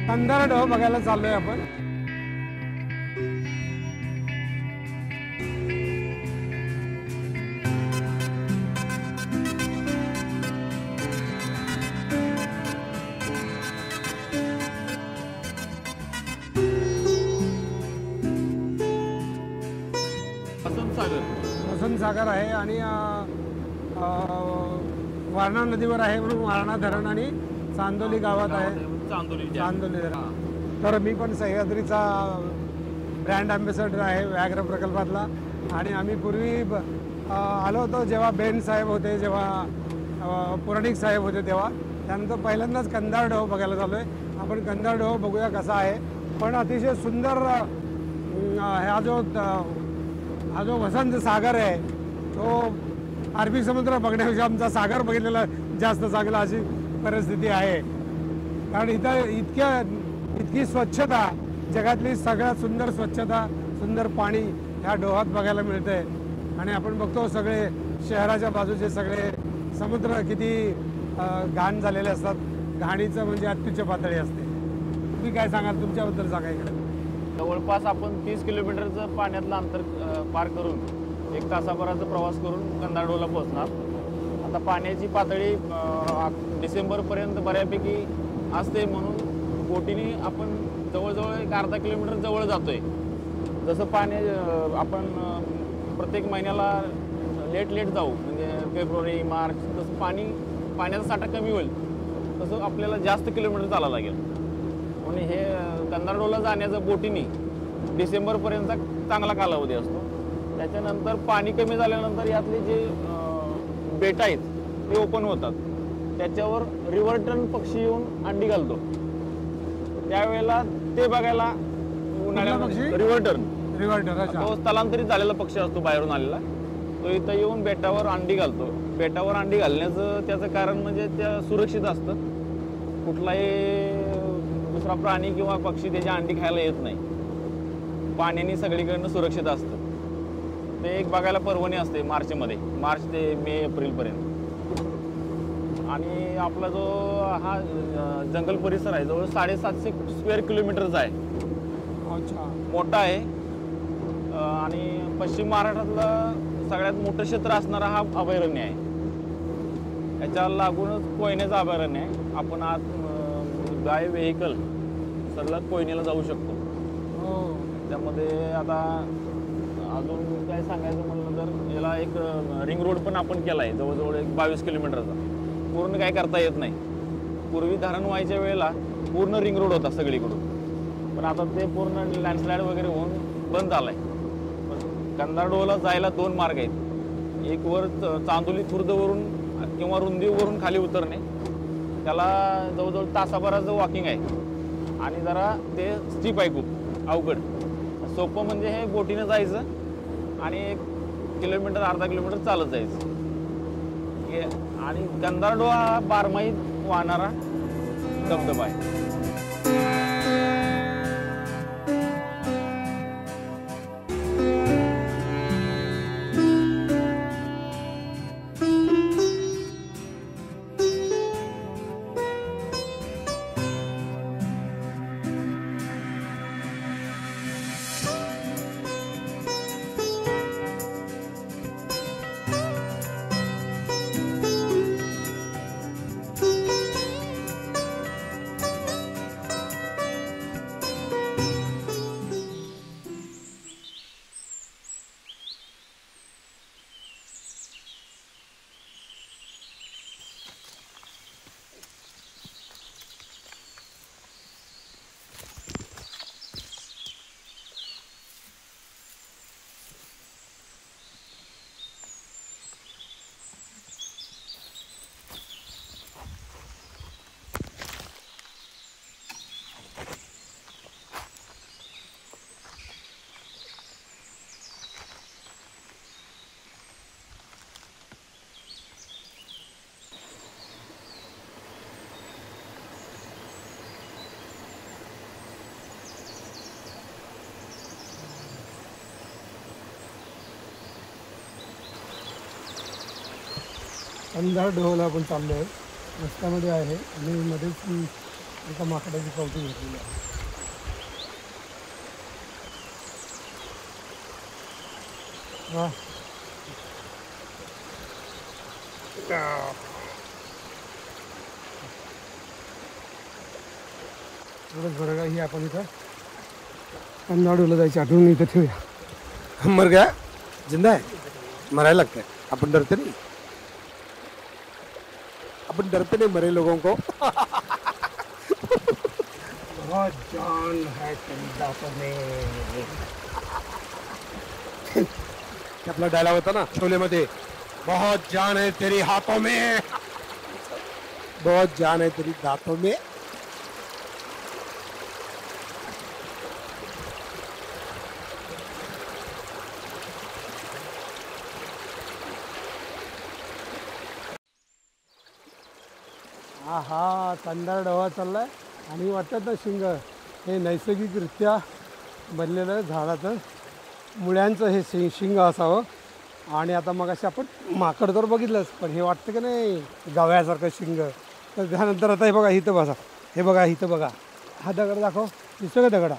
कंधार डोह बघायला चाललोय आपण. वसंत सागर आहे आणि वारणा नदीवर आहे म्हणून वारणा धरण आणि चांदोली गावात आहे. चांदोली धरण. तर मी पण सह्याद्रीचा ब्रँड अँबॅसेडर आहे व्याघ्र प्रकल्पातला. आणि आम्ही पूर्वी आलो होतो जेव्हा बेन साहेब होते, जेव्हा पुराणिक साहेब होते तेव्हा. त्यानंतर पहिल्यांदाच कंधार डोह बघायला चालू आहे. आपण कंधार डोह बघूया कसा आहे. पण अतिशय सुंदर हा जो वसंत सागर आहे तो अरबी समुद्र बघण्यापेक्षा आमचा सागर बघितलेला जास्त चांगला अशी परिस्थिती आहे. कारण इथं इतकी स्वच्छता, जगातली सगळ्यात सुंदर स्वच्छता, सुंदर पाणी ह्या डोहात बघायला मिळते. आणि आपण बघतो सगळे शहराच्या बाजूचे सगळे समुद्र किती घाण झालेले असतात. घाणीचं म्हणजे अत्युच्च पातळी असते. तुम्ही काय सांगाल, तुमच्याबद्दल सांगा. इकडे जवळपास आपण 30 किलोमीटरचं पाण्यातलं अंतर पार करून 1 तासाभराचा प्रवास करून कंधार डोहला पोहोचणार. आता पाण्याची पातळी डिसेंबरपर्यंत बऱ्यापैकी असते म्हणून बोटीने आपण जवळजवळ 1 अर्धा किलोमीटर जवळ जातोय. जसं पाणी आपण प्रत्येक महिन्याला लेट जाऊ म्हणजे फेब्रुवारी मार्च, तसं पाण्याचा साठा कमी होईल तसं आपल्याला जास्त किलोमीटर चालावं लागेल. म्हणून हे कंधार डोहला जाण्याचं बोटीने डिसेंबरपर्यंतचा चांगला कालावधी असतो. त्याच्यानंतर पाणी कमी झाल्यानंतर यातले जे बेट आहेत ते ओपन होतात. त्याच्यावर रिव्हर्टन पक्षी येऊन अंडी घालतो. त्यावेळेला ते बघायला उन्हाळ्यामध्ये रिव्हर्टर तो स्थलांतरित झालेला पक्षी असतो बाहेरून आलेला. तो इथं येऊन बेटावर अंडी घालतो. बेटावर अंडी घालण्याचं त्याचं कारण म्हणजे त्या सुरक्षित असतं. कुठलाही दुसरा प्राणी किंवा पक्षी त्याची अंडी खायला येत नाही. पाण्याने सगळीकडनं सुरक्षित असतं. ते एक बघायला पर्वणी असते मार्च ते मे एप्रिलपर्यंत. आणि आपला जो हा जंगल परिसर आहे जवळ 750 स्क्वेअर किलोमीटरचा आहे. मोठा आहे. आणि पश्चिम महाराष्ट्रातलं सगळ्यात मोठं क्षेत्र असणारा हा अभयारण्य आहे. याच्या लागूनच कोयनेचं अभयारण्य आहे. आपण आज बाय व्हेकल सलग कोयनेला जाऊ शकतो. त्यामध्ये आता अजून काय सांगायचं म्हणलं तर याला एक रिंग रोड पण आपण केला आहे जवळजवळ 22 किलोमीटरचा. पूर्ण काय करता येत नाही. पूर्वी धरण व्हायच्या वेळेला पूर्ण रिंग रोड होता सगळीकडून. पण आता ते पूर्ण लँडस्लाईड वगैरे होऊन बंद झालं आहे. कंधार डोहला जायला 2 मार्ग आहेत. एक वर चांदोली खुर्दवरून किंवा रुंदीवरून खाली उतरणे. त्याला जवळजवळ तासाभराचं वॉकिंग आहे. आणि जरा ते स्टीप आहे, खूप अवघड. सोपं म्हणजे हे बोटीनं जायचं आणि 1 किलोमीटर अर्धा किलोमीटर चालत जायचं. आणि कंधार डोह हा 12 वाहणारा धबधबा आहे. कंधार डोहला आपण चाललो आहे. रस्त्यामध्ये आहे आणि मध्येच एका माकडाची कवटी घेतलेली आहे. वा एवढंच बरं का. ही आपण इथं कन्नाडूला जायची आठवण इथं ठेवूया. मर गया जिंदा आहे, मरायला लागतंय. आपण डरते नाही, अपन डरते नहीं मरे लोगों को. बहुत जान है तेरी दांतों में. आपला डायलॉग होता ना शोले मध्ये, बहुत जान है तेरी हाथों में, बहुत जान है तेरी दांतों में. हा हा कंदार डोहा चाललाय आणि वाटतं ना शिंग हे नैसर्गिकरित्या बनलेलं झाडाचं मुळ्यांचं हे शिंग असावं. आणि आता मग असे आपण माकड तर बघितलंच, पण हे वाटतं की नाही गव्यासारखं शिंग. तर त्यानंतर आता हे बघा इथं बसा, हे बघा इथं बघा, हा दगड दाखव, दिसतो का दगडा,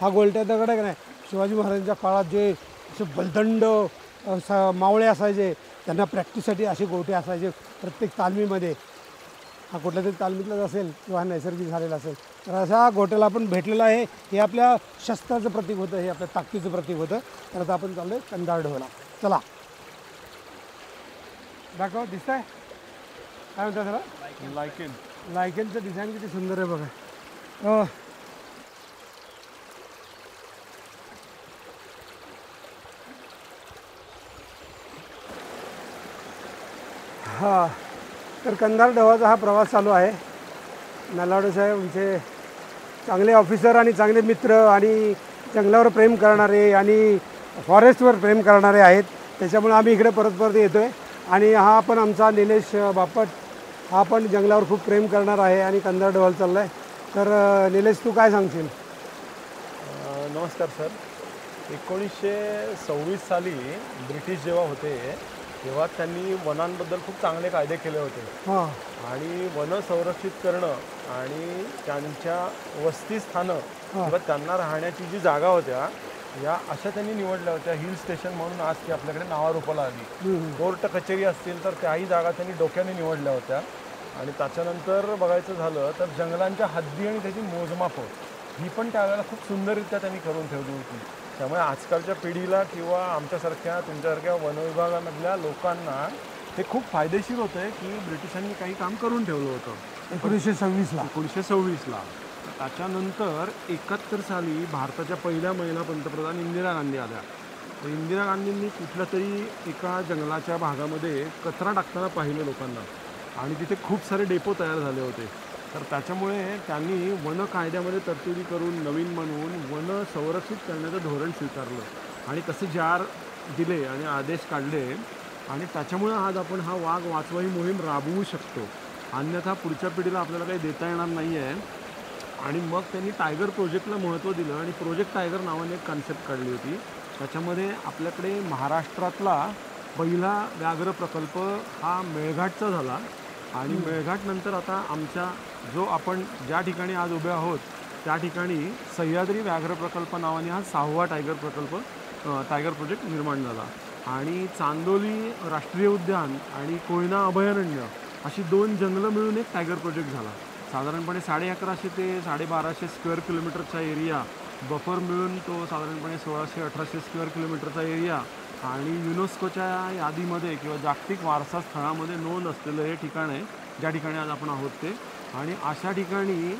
हा गोलट्या दगड आहे का नाही. शिवाजी महाराजांच्या काळात जे असे बलदंड मावळे असायचे, त्यांना प्रॅक्टिससाठी असे गोटे असायचे प्रत्येक तालमीमध्ये. हा कुठल्या तरी तालमीतलाच असेल किंवा हा नैसर्गिक झालेला असेल. तर अशा गोट्याला आपण भेटलेलं आहे. हे आपल्या शस्त्राचं प्रतीक होतं, हे आपल्या ताकदीचं प्रतीक होतं. तर आता आपण चाललो आहे कंदार ढोला. चला दाखव, दिसतंय काय म्हणतात त्याला, लायकेन. लायकेनचं डिझाईन किती सुंदर आहे बघा. हा तर कंदार ढवाचा हा प्रवास चालू आहे. नलावडे साहेब आमचे चांगले ऑफिसर आणि चांगले मित्र आणि जंगलावर प्रेम करणारे आणि फॉरेस्टवर प्रेम करणारे आहेत. त्याच्यामुळे आम्ही इकडे परत परत येतो आहे. आणि हा पण आमचा निलेश बापट, हा पण जंगलावर खूप प्रेम करणार आहे आणि कंदार ढवाला चालला आहे. तर निलेश तू काय सांगशील. नमस्कार सर. 1926 साली ब्रिटिश जेव्हा होते तेव्हा त्यांनी वनांबद्दल खूप चांगले कायदे केले होते. हां आणि वन संरक्षित करणं आणि त्यांच्या वसतिस्थानं किंवा त्यांना राहण्याची जी जागा होत्या या अशा त्यांनी निवडल्या होत्या. हिल स्टेशन म्हणून आज ती आपल्याकडे नावारूपाला आली. कोर्ट कचेरी असतील तर त्याही जागा त्यांनी डोक्याने निवडल्या होत्या. आणि त्याच्यानंतर बघायचं झालं तर जंगलांच्या हद्दी आणि त्याची मोजमाप ही पण त्यावेळेला खूप सुंदररित्या त्यांनी करून ठेवली होती. त्यामुळे आजकालच्या पिढीला किंवा आमच्यासारख्या तुमच्यासारख्या वनविभागामधल्या लोकांना हे खूप फायदेशीर होतं आहे की ब्रिटिशांनी काही काम करून ठेवलं होतं 1926ला. 1926ला. त्याच्यानंतर 71 साली भारताच्या पहिल्या महिला पंतप्रधान इंदिरा गांधी आल्या. तर इंदिरा गांधींनी कुठल्या तरी एका जंगलाच्या भागामध्ये कचरा टाकताना पाहिलं लोकांना आणि तिथे खूप सारे डेपो तयार झाले होते. तर त्याच्यामुळे त्यांनी वन कायद्यामध्ये तरतुदी करून नवीन म्हणून वन संरक्षित करण्याचं धोरण स्वीकारलं आणि तसे जार दिले आणि आदेश काढले. आणि त्याच्यामुळे आज आपण हा वाघ वाचवा ही मोहीम राबवू शकतो. अन्यथा पुढच्या पिढीला आपल्याला काही देता येणार नाही आहे. आणि मग त्यांनी टायगर प्रोजेक्टला महत्त्व दिलं आणि प्रोजेक्ट टायगर नावाने एक कन्सेप्ट काढली होती. त्याच्यामध्ये आपल्याकडे महाराष्ट्रातला पहिला व्याघ्र प्रकल्प हा मेळघाटचा झाला. आणि मेळघाटनंतर आता आमच्या जो आपण ज्या ठिकाणी आज उभे आहोत त्या ठिकाणी सह्याद्री व्याघ्र प्रकल्प नावाने हा 6वा टायगर प्रोजेक्ट निर्माण झाला. आणि चांदोली राष्ट्रीय उद्यान आणि कोयना अभयारण्य अशी 2 जंगलं मिळून एक टायगर प्रोजेक्ट झाला. साधारणपणे 1150 ते 1250 स्क्वेअर किलोमीटरचा एरिया, बफर मिळून तो साधारणपणे 1600-1800 स्क्वेअर किलोमीटरचा एरिया. आणि युनेस्कोच्या यादीमध्ये किंवा जागतिक वारसा स्थळामध्ये नोंद असलेलं हे ठिकाण आहे ज्या ठिकाणी आज आपण आहोत ते. आणि अशा ठिकाणी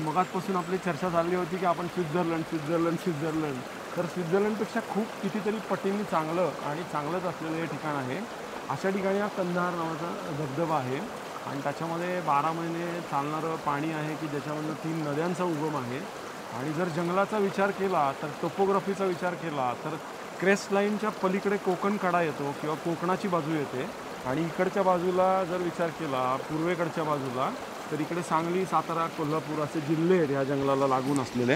मगाचपासून आपली चर्चा चालली होती की आपण स्वित्झर्लंड. तर स्वित्झर्लंडपेक्षा खूप कितीतरी पटींनी चांगलं आणि चांगलंच असलेलं हे ठिकाण आहे. अशा ठिकाणी हा कंधार नावाचा धबधबा आहे आणि त्याच्यामध्ये 12 महिने चालणारं पाणी आहे की ज्याच्यामधनं 3 नद्यांचा उगम आहे. आणि जर जंगलाचा विचार केला तर टोपोग्राफीचा विचार केला तर क्रेस्ट लाईनच्या पलीकडे कोकण कडा येतो किंवा कोकणाची बाजू येते. आणि इकडच्या बाजूला जर विचार केला पूर्वेकडच्या बाजूला तर इकडे सांगली, सातारा, कोल्हापूर असे जिल्हे आहेत ह्या जंगलाला लागून असलेले.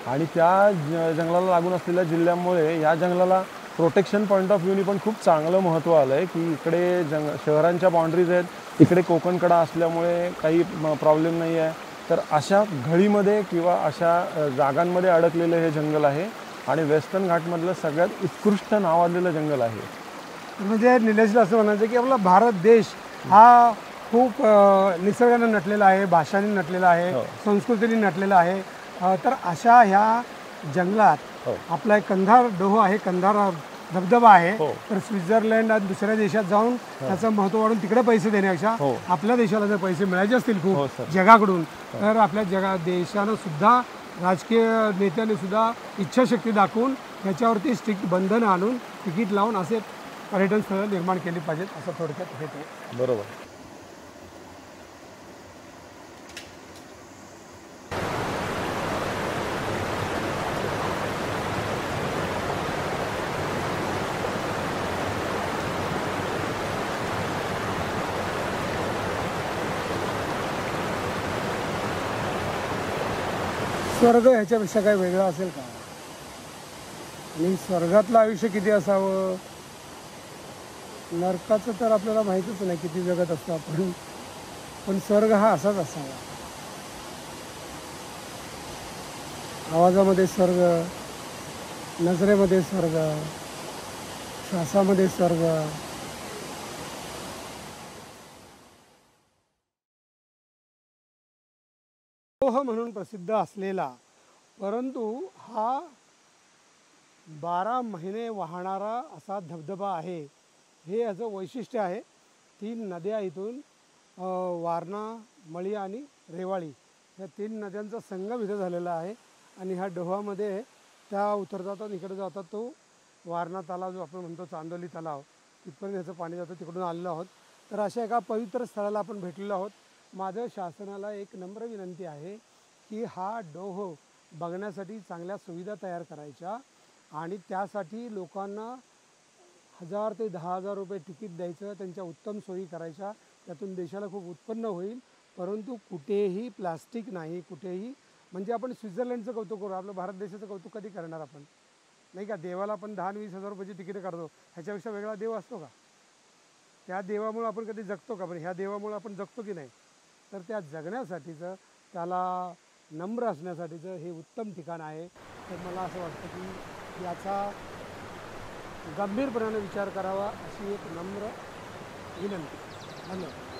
आणि त्या जंगलाला लागून असलेल्या जिल्ह्यांमुळे या जंगलाला प्रोटेक्शन पॉईंट ऑफ व्ह्यूनी पण खूप चांगलं महत्त्व आलं आहे की इकडे शहरांच्या बाउंड्रीज आहेत इकडे कोकणकडा असल्यामुळे काही प्रॉब्लेम नाही आहे. तर अशा घळीमध्ये किंवा अशा जागांमध्ये अडकलेलं हे जंगल आहे आणि वेस्टर्न घाटमधलं सगळ्यात उत्कृष्ट नावाजलेलं जंगल आहे. म्हणजे निलेशला असं म्हणायचं की आपला भारत देश हा खूप निसर्गाने नटलेला आहे, भाषाने नटलेला आहे, संस्कृतीने नटलेला आहे. तर अशा ह्या जंगलात आपला एक कंधार डोह आहे, कंधार धबधबा आहे. तर स्वित्झर्लंड आणि दुसऱ्या देशात जाऊन त्याचं महत्त्व वाढून तिकडे पैसे देण्यापेक्षा आपल्या देशाला जर पैसे मिळायचे असतील खूप जगाकडून, तर आपल्या देशानं सुद्धा राजकीय नेत्यांनी सुद्धा इच्छाशक्ती दाखवून याच्यावरती स्ट्रिक्ट बंधनं आणून तिकीट लावून असे पर्यटन स्थळं निर्माण केली पाहिजेत, असं थोडक्यात हेतू आहे. बरोबर. स्वर्ग ह्याच्यापेक्षा काही वेगळं असेल का? आणि स्वर्गातलं आयुष्य किती असावं? नरकाचं तर आपल्याला माहीतच नाही किती जगत असतो आपण, पण स्वर्ग हा असाच असावा. आवाजामध्ये स्वर्ग, नजरेमध्ये स्वर्ग, श्वासामध्ये स्वर्ग. डोह म्हणून प्रसिद्ध असलेला, परंतु हा 12 महिने वाहणारा असा धबधबा आहे. हे याचं वैशिष्ट्य आहे. 3 नद्या इथून वारणा, मळी आणि रेवाळी या 3 नद्यांचा संगम इथं झालेला आहे. आणि ह्या डोहामध्ये त्या उतरतात आणि इकडे जातात. तो वारणा तलाव जो आपण म्हणतो, चांदोली तलाव, तिथपर्यंत ह्याचं पाणी जातं. तिकडून आलेलो आहोत. तर अशा एका पवित्र स्थळाला आपण भेटलेलो आहोत. माझं शासनाला एक नम्र विनंती आहे की हा डोह बघण्यासाठी चांगल्या सुविधा तयार करायच्या आणि त्यासाठी लोकांना 1000 ते 10,000 रुपये तिकीट द्यायचं, त्यांच्या उत्तम सोयी करायच्या. त्यातून देशाला खूप उत्पन्न होईल. परंतु कुठेही प्लास्टिक नाही, कुठेही. म्हणजे आपण स्वित्झर्लंडचं कौतुक करू, आपलं भारत देशाचं कौतुक कधी करणार आपण? नाही का? देवाला आपण 10 आणि 20,000 रुपयाची तिकीट काढतो, ह्याच्यापेक्षा वेगळा देव असतो का? त्या देवामुळे आपण कधी जगतो का? पण ह्या देवामुळे आपण जगतो की नाही? तर त्या जगण्यासाठीचं, त्याला नम्र असण्यासाठीचं हे उत्तम ठिकाण आहे. तर मला असं वाटतं की याचा गंभीरपणाने विचार करावा, अशी एक नम्र विनंती. धन्यवाद.